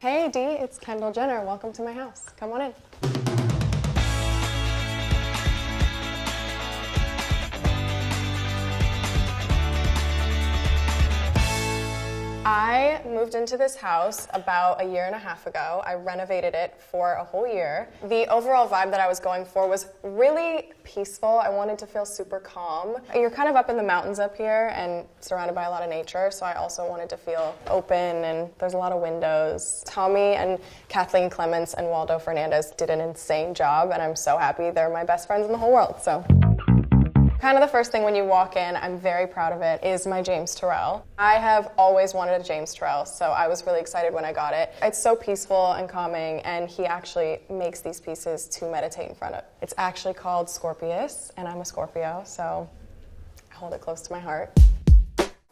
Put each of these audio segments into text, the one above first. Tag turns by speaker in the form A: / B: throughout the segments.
A: Hey Dee, it's Kendall Jenner. Welcome to my house. Come on in. I moved into this house about a year and a half ago. I renovated it for a whole year. The overall vibe that I was going for was really peaceful. I wanted to feel super calm. You're kind of up in the mountains up here and surrounded by a lot of nature, so I also wanted to feel open, and there's a lot of windows. Tommy and Kathleen Clements and Waldo Fernandez did an insane job, and I'm so happy. They're my best friends in the whole world, so. Kind of the first thing when you walk in, I'm very proud of it, is my James Turrell. I have always wanted a James Turrell, so I was really excited when I got it. It's so peaceful and calming, and he actually makes these pieces to meditate in front of. It's actually called Scorpius, and I'm a Scorpio, so I hold it close to my heart.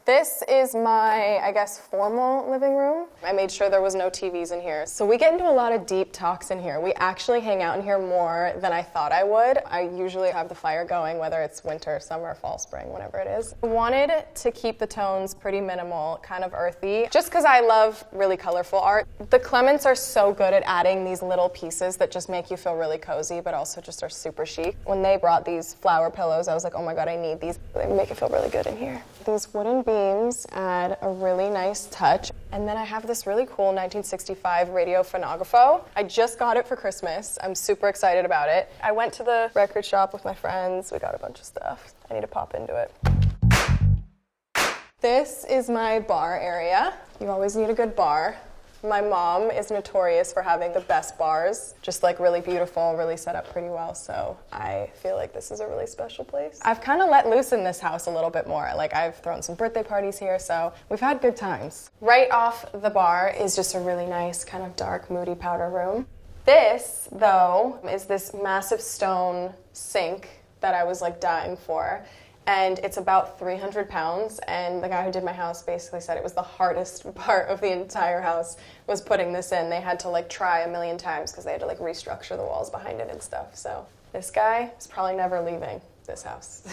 A: This is my, I guess, formal living room. I made sure there was no TVs in here. So we get into a lot of deep talks in here. We actually hang out in here more than I thought I would. I usually have the fire going, whether it's winter, summer, fall, spring, whatever it is. I wanted to keep the tones pretty minimal, kind of earthy, just because I love really colorful art. The Clements are so good at adding these little pieces that just make you feel really cozy, but also just are super chic. When they brought these flower pillows, I was like, oh my God, I need these. They make it feel really good in here. These wooden beams add a really nice touch. And then I have this really cool 1965 radio phonographo. I just got it for Christmas. I'm super excited about it. I went to the record shop with my friends. We got a bunch of stuff. I need to pop into it. This is my bar area. You always need a good bar. My mom is notorious for having the best bars, just like really beautiful, really set up pretty well, so I feel like this is a really special place. I've kind of let loose in this house a little bit more. Like, I've thrown some birthday parties here, so we've had good times. Right off the bar is just a really nice kind of dark, moody powder room. This, though, is this massive stone sink that I was like dying for. And it's about 300 pounds, and the guy who did my house basically said it was the hardest part of the entire house was putting this in. They had to like try a million times because they had to like restructure the walls behind it and stuff. So this guy is probably never leaving this house.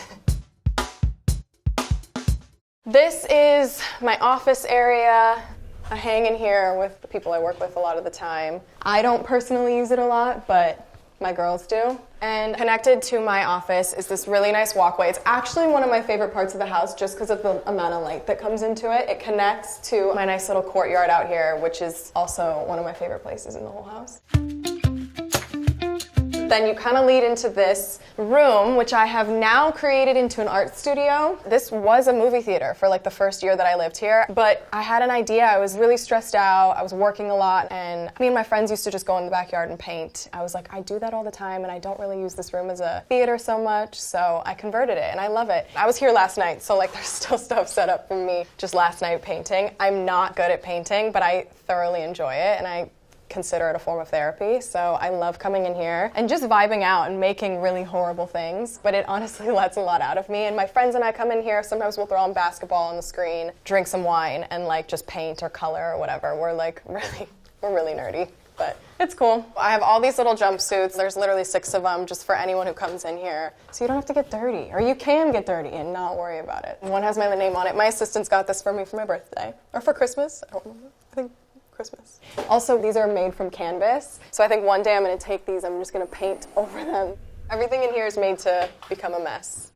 A: This is my office area. I hang in here with the people I work with a lot of the time. I don't personally use it a lot, but my girls do. And connected to my office is this really nice walkway. It's actually one of my favorite parts of the house just because of the amount of light that comes into it. It connects to my nice little courtyard out here, which is also one of my favorite places in the whole house. Then you kind of lead into this room, which I have now created into an art studio. This was a movie theater for like the first year that I lived here, but I had an idea. I was really stressed out. I was working a lot, and me and my friends used to just go in the backyard and paint. I was like, I do that all the time, and I don't really use this room as a theater so much, so I converted it, and I love it. I was here last night, so like there's still stuff set up for me just last night painting. I'm not good at painting, but I thoroughly enjoy it, and I consider it a form of therapy, so I love coming in here and just vibing out and making really horrible things, but it honestly lets a lot out of me. And my friends and I come in here, sometimes we'll throw on basketball on the screen, drink some wine, and like just paint or color or whatever. We're really nerdy, but it's cool. I have all these little jumpsuits. There's literally 6 of them just for anyone who comes in here, so you don't have to get dirty, or you can get dirty and not worry about it. One has my name on it. My assistants got this for me for my birthday, or for Christmas, I don't remember. I think Christmas. Also, these are made from canvas, so I think one day I'm going to take these, I'm just going to paint over them. Everything in here is made to become a mess.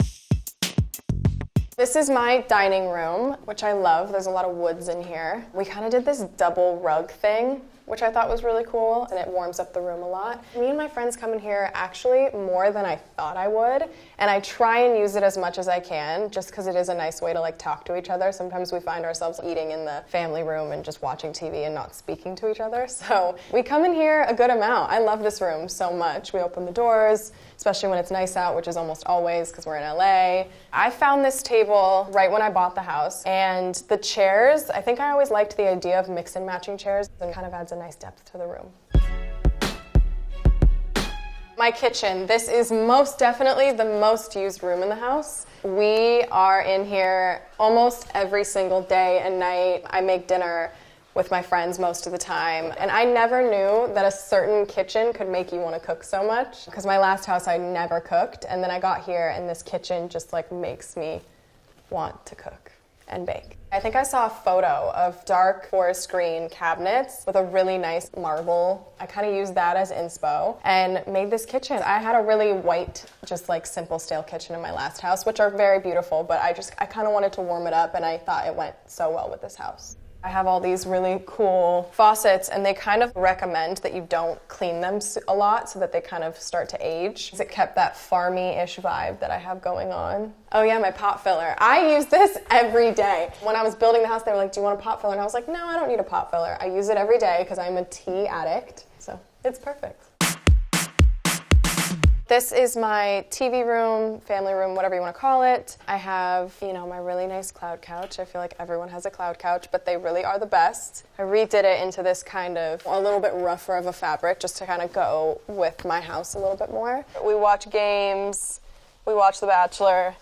A: This is my dining room, which I love. There's a lot of woods in here. We kind of did this double rug thing, which I thought was really cool, and it warms up the room a lot. Me and my friends come in here actually more than I thought I would, and I try and use it as much as I can, just because it is a nice way to like talk to each other. Sometimes we find ourselves eating in the family room and just watching TV and not speaking to each other, so we come in here a good amount. I love this room so much. We open the doors, especially when it's nice out, which is almost always because we're in LA. I found this table right when I bought the house, and the chairs, I think I always liked the idea of mix and matching chairs, and kind of adds a nice depth to the room. My kitchen. This is most definitely the most used room in the house. We are in here almost every single day and night. I make dinner with my friends most of the time, and I never knew that a certain kitchen could make you want to cook so much, because my last house I never cooked, and then I got here and this kitchen just like makes me want to cook and bake. I think I saw a photo of dark forest green cabinets with a really nice marble. I kind of used that as inspo and made this kitchen. I had a really white, just like simple stale kitchen in my last house, which are very beautiful, but I kind of wanted to warm it up, and I thought it went so well with this house. I have all these really cool faucets, and they kind of recommend that you don't clean them a lot so that they kind of start to age. It kept that farmy-ish vibe that I have going on. Oh yeah, my pot filler. I use this every day. When I was building the house, they were like, do you want a pot filler? And I was like, no, I don't need a pot filler. I use it every day because I'm a tea addict, so it's perfect. This is my TV room, family room, whatever you want to call it. I have, my really nice cloud couch. I feel like everyone has a cloud couch, but they really are the best. I redid it into this kind of a little bit rougher of a fabric just to kind of go with my house a little bit more. We watch games, we watch The Bachelor,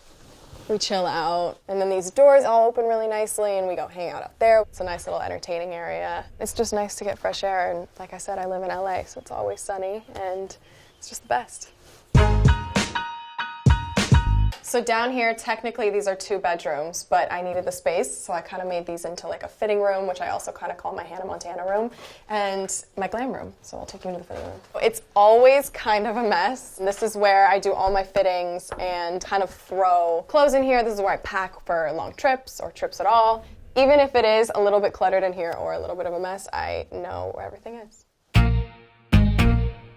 A: we chill out, and then these doors all open really nicely and we go hang out up there. It's a nice little entertaining area. It's just nice to get fresh air, and like I said, I live in LA, so it's always sunny and it's just the best. So down here, technically these are 2 bedrooms, but I needed the space, so I kind of made these into like a fitting room, which I also kind of call my Hannah Montana room, and my glam room. So I'll take you into the fitting room. It's always kind of a mess. This is where I do all my fittings and kind of throw clothes in here. This is where I pack for long trips or trips at all. Even if it is a little bit cluttered in here or a little bit of a mess, I know where everything is.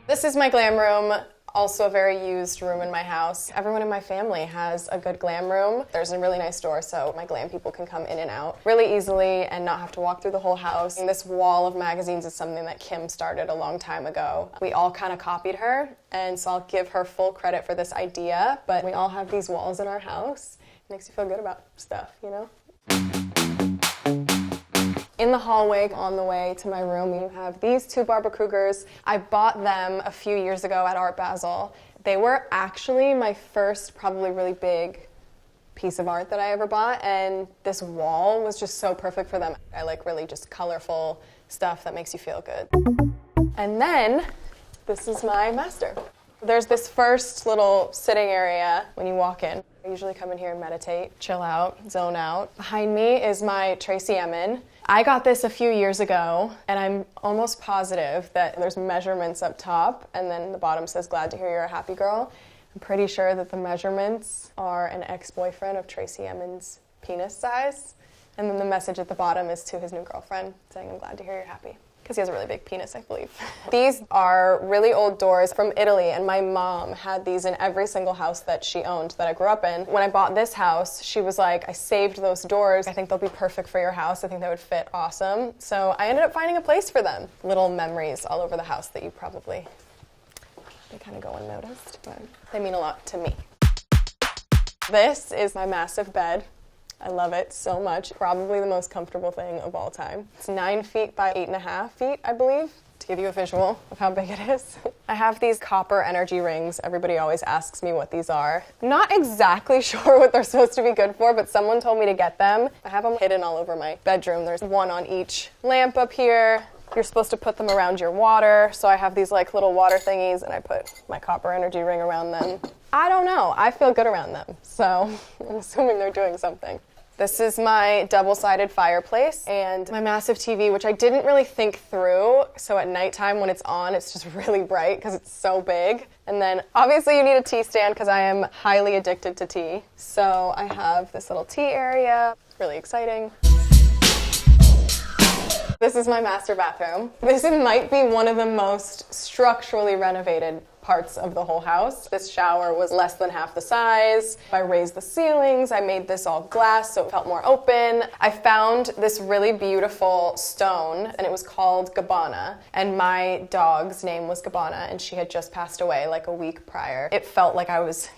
A: This is my glam room. Also a very used room in my house. Everyone in my family has a good glam room. There's a really nice door so my glam people can come in and out really easily and not have to walk through the whole house. And this wall of magazines is something that Kim started a long time ago. We all kind of copied her, and so I'll give her full credit for this idea, but we all have these walls in our house. It makes you feel good about stuff, In the hallway on the way to my room, you have these 2 Barbara Krugers. I bought them a few years ago at Art Basel. They were actually my first probably really big piece of art that I ever bought, and this wall was just so perfect for them. I like really just colorful stuff that makes you feel good. And then, this is my master. There's this first little sitting area when you walk in. I usually come in here and meditate, chill out, zone out. Behind me is my Tracy Emin. I got this a few years ago, and I'm almost positive that there's measurements up top, and then the bottom says, glad to hear you're a happy girl. I'm pretty sure that the measurements are an ex-boyfriend of Tracy Emin's penis size, and then the message at the bottom is to his new girlfriend, saying, I'm glad to hear you're happy. Because he has a really big penis, I believe. These are really old doors from Italy, and my mom had these in every single house that she owned that I grew up in. When I bought this house, she was like, I saved those doors. I think they'll be perfect for your house. I think they would fit awesome. So I ended up finding a place for them. Little memories all over the house that you probably, they kind of go unnoticed, but they mean a lot to me. This is my massive bed. I love it so much. Probably the most comfortable thing of all time. It's 9 feet by 8.5 feet, I believe, to give you a visual of how big it is. I have these copper energy rings. Everybody always asks me what these are. I'm not exactly sure what they're supposed to be good for, but someone told me to get them. I have them hidden all over my bedroom. There's one on each lamp up here. You're supposed to put them around your water. So I have these like little water thingies, and I put my copper energy ring around them. I don't know. I feel good around them. So I'm assuming they're doing something. This is my double-sided fireplace and my massive TV, which I didn't really think through. So at nighttime when it's on, it's just really bright because it's so big. And then obviously you need a tea stand because I am highly addicted to tea. So I have this little tea area. It's really exciting. This is my master bathroom. This might be one of the most structurally renovated parts of the whole house. This shower was less than half the size. I raised the ceilings. I made this all glass so it felt more open. I found this really beautiful stone and it was called Gabbana. And my dog's name was Gabbana and she had just passed away like a week prior. It felt like I was,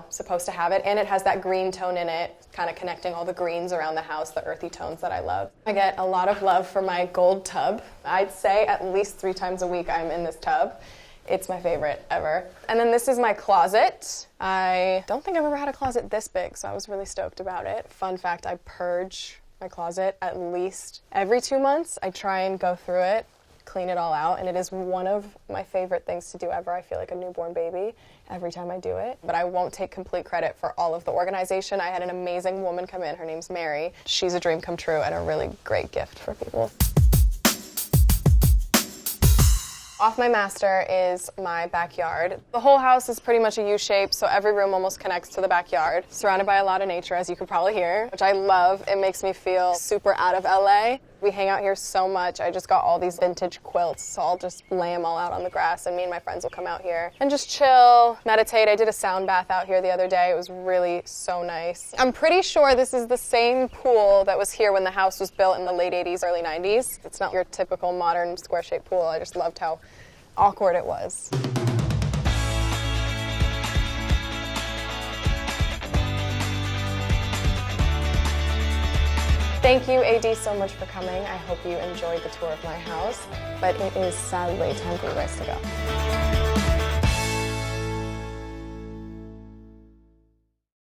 A: supposed to have it. And it has that green tone in it, kind of connecting all the greens around the house, the earthy tones that I love. I get a lot of love for my gold tub. I'd say at least 3 times a week I'm in this tub. It's my favorite ever. And then this is my closet. I don't think I've ever had a closet this big, so I was really stoked about it. Fun fact, I purge my closet at least every 2 months. I try and go through it, clean it all out, and it is one of my favorite things to do ever. I feel like a newborn baby every time I do it, but I won't take complete credit for all of the organization. I had an amazing woman come in. Her name's Mary. She's a dream come true and a really great gift for people. Off my master is my backyard. The whole house is pretty much a U shape, so every room almost connects to the backyard. Surrounded by a lot of nature, as you can probably hear, which I love. It makes me feel super out of LA. We hang out here so much. I just got all these vintage quilts, so I'll just lay them all out on the grass, and me and my friends will come out here and just chill, meditate. I did a sound bath out here the other day. It was really so nice. I'm pretty sure this is the same pool that was here when the house was built in the late 80s, early 90s. It's not your typical modern square-shaped pool. I just loved how awkward it was. Thank you, AD, so much for coming. I hope you enjoyed the tour of my house, but it is sadly time for you guys to go.